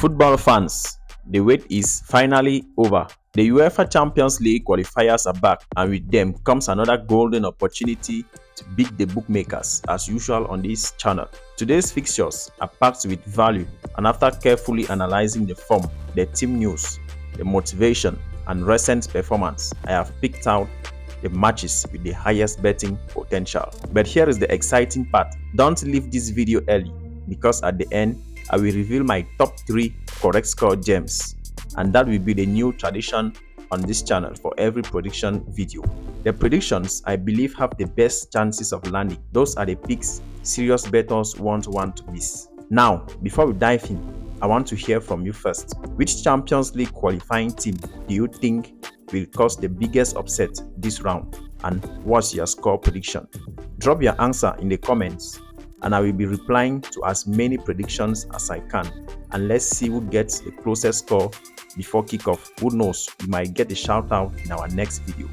Football fans, the wait is finally over. The UEFA Champions League qualifiers are back, and with them comes another golden opportunity to beat the bookmakers as usual on this channel. Today's fixtures are packed with value, and after carefully analyzing the form, the team news, the motivation, and recent performance, I have picked out the matches with the highest betting potential. But here is the exciting part. Don't leave this video early, because at the end, I will reveal my top 3 correct score gems, and that will be the new tradition on this channel for every prediction video. The predictions I believe have the best chances of landing. Those are the picks serious bettors won't want to miss. Now, before we dive in, I want to hear from you first. Which Champions League qualifying team do you think will cause the biggest upset this round, and what's your score prediction? Drop your answer in the comments, and I will be replying to as many predictions as I can, and let's see who gets the closest score before kickoff. Who knows, you might get a shout out in our next video.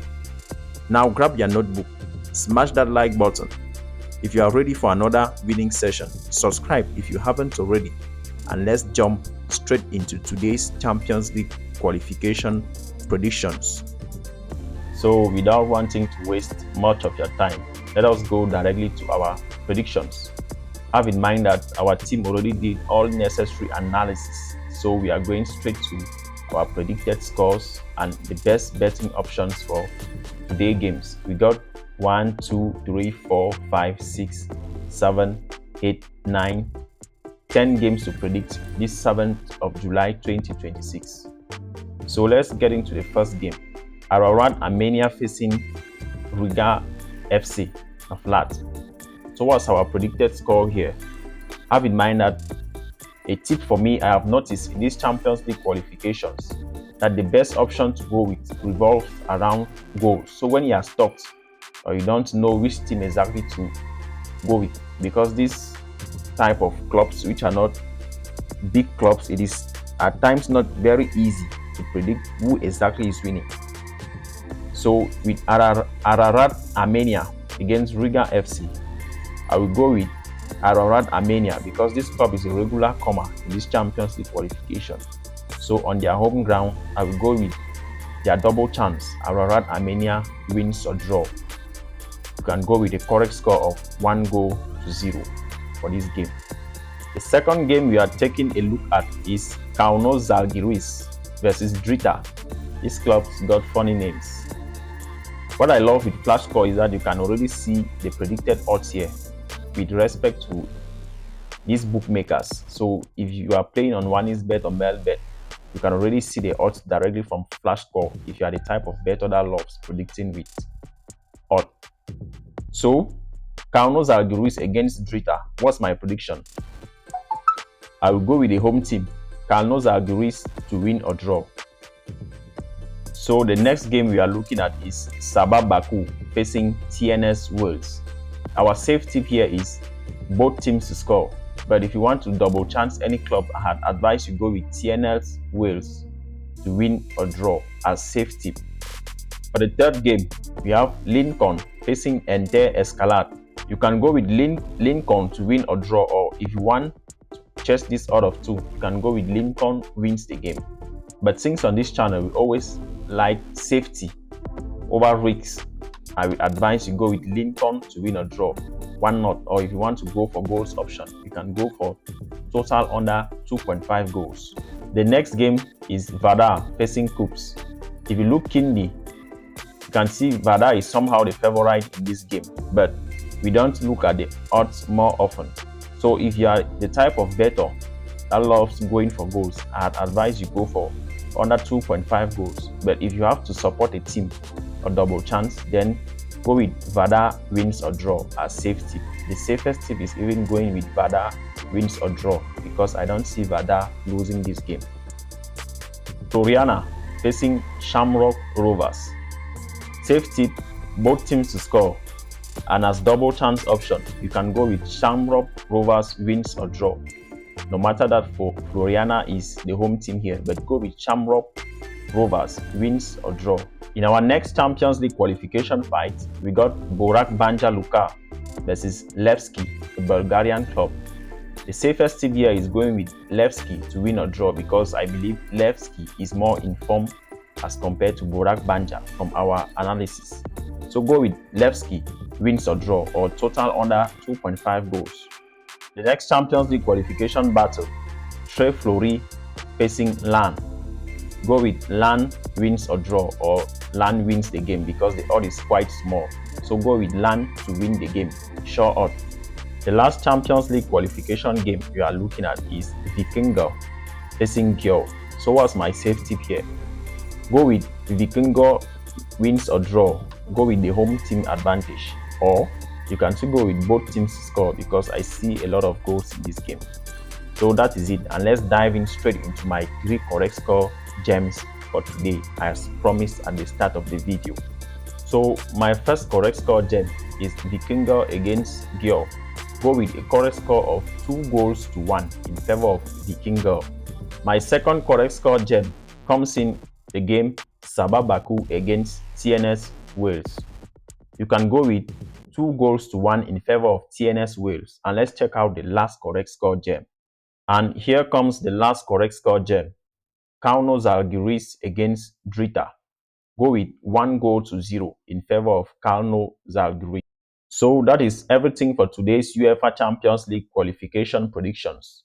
Now grab your notebook, smash that like button if you are ready for another winning session, subscribe if you haven't already, and let's jump straight into today's Champions League qualification predictions. So without wanting to waste much of your time, let us go directly to our predictions. Have in mind that our team already did all necessary analysis, so we are going straight to our predicted scores and the best betting options for today's games. We got 1, 2, 3, 4, 5, 6, 7, 8, 9, 10 games to predict this 7th of July 2026. So let's get into the first game. Ararat Armenia facing Riga FC of Lat. So what's our predicted score here? Have in mind that a tip for me I have noticed in these Champions League qualifications that the best option to go with revolves around goals. So when you are stuck or you don't know which team exactly to go with, because this type of clubs which are not big clubs, it is at times not very easy to predict who exactly is winning. So with Ararat Armenia against Riga FC, I will go with Ararat Armenia because this club is a regular comer in this Champions League qualification. So on their home ground, I will go with their double chance, Ararat Armenia wins or draw. You can go with a correct score of 1-0 for this game. The second game we are taking a look at is Kauno Zalgiris versus Drita. These clubs got funny names. What I love with Flash Score is that you can already see the predicted odds here with respect to these bookmakers. So if you are playing on OneXBet or Melbet, you can already see the odds directly from Flash Score if you are the type of bettor that loves predicting with odds. So Kauno Zalgiris against Drita. What's my prediction? I will go with the home team, Kauno Zalgiris, to win or draw. So the next game we are looking at is Sabah Baku facing TNS Wales. Our safe tip here is both teams to score, but if you want to double chance any club, I had advised you go with TNS Wales to win or draw as safe tip. For the third game, we have Lincoln facing Enter Escalade. You can go with Lincoln to win or draw, or if you want to chase this out of 2, you can go with Lincoln wins the game. But since on this channel we always like safety over risks, I will advise you go with Lincoln to win or draw. Why not? Or if you want to go for goals option, you can go for total under 2.5 goals. The next game is Vardar facing Coups. If you look keenly, you can see Vardar is somehow the favorite in this game, but we don't look at the odds more often. So if you are the type of bettor that loves going for goals, I'd advise you go for under 2.5 goals. But if you have to support a team or double chance, then go with Vardar wins or draw as safe tip. The safest tip is even going with Vardar wins or draw because I don't see Vardar losing this game. Floriana facing Shamrock Rovers. Safe tip, both teams to score, and as double chance option, you can go with Shamrock Rovers wins or draw. No matter that for Floriana is the home team here, but go with Shamrock Rovers wins or draw. In our next Champions League qualification fight, we got Borak Banja Luka versus Levski, the Bulgarian club. The safest tip here is going with Levski to win or draw because I believe Levski is more informed as compared to Burak Banja from our analysis. So go with Levski wins or draw or total under 2.5 goals. The next Champions League qualification battle, Tre Fleury facing LAN. Go with LAN wins or draw or LAN wins the game because the odd is quite small. So go with LAN to win the game, sure odd. The last Champions League qualification game you are looking at is Vikingo facing Gyo. So what's my safe tip here? Go with Vikingo wins or draw. Go with the home team advantage. Or you can still go with both teams to score because I see a lot of goals in this game. So that is it, and let's dive in straight into my 3 correct score gems for today as promised at the start of the video. So my first correct score gem is Vikingo against Gyo. Go with a correct score of 2-1 in favor of Vikingo. My second correct score gem comes in the game Sabah Baku against TNS Wales. You can go with 2-1 in favor of TNS Wales, and let's check out the last correct score gem. And here comes the last correct score gem. Kauno Zalgiris against Drita. Go with 1-0 in favor of Kauno Zalgiris. So that is everything for today's UEFA Champions League qualification predictions.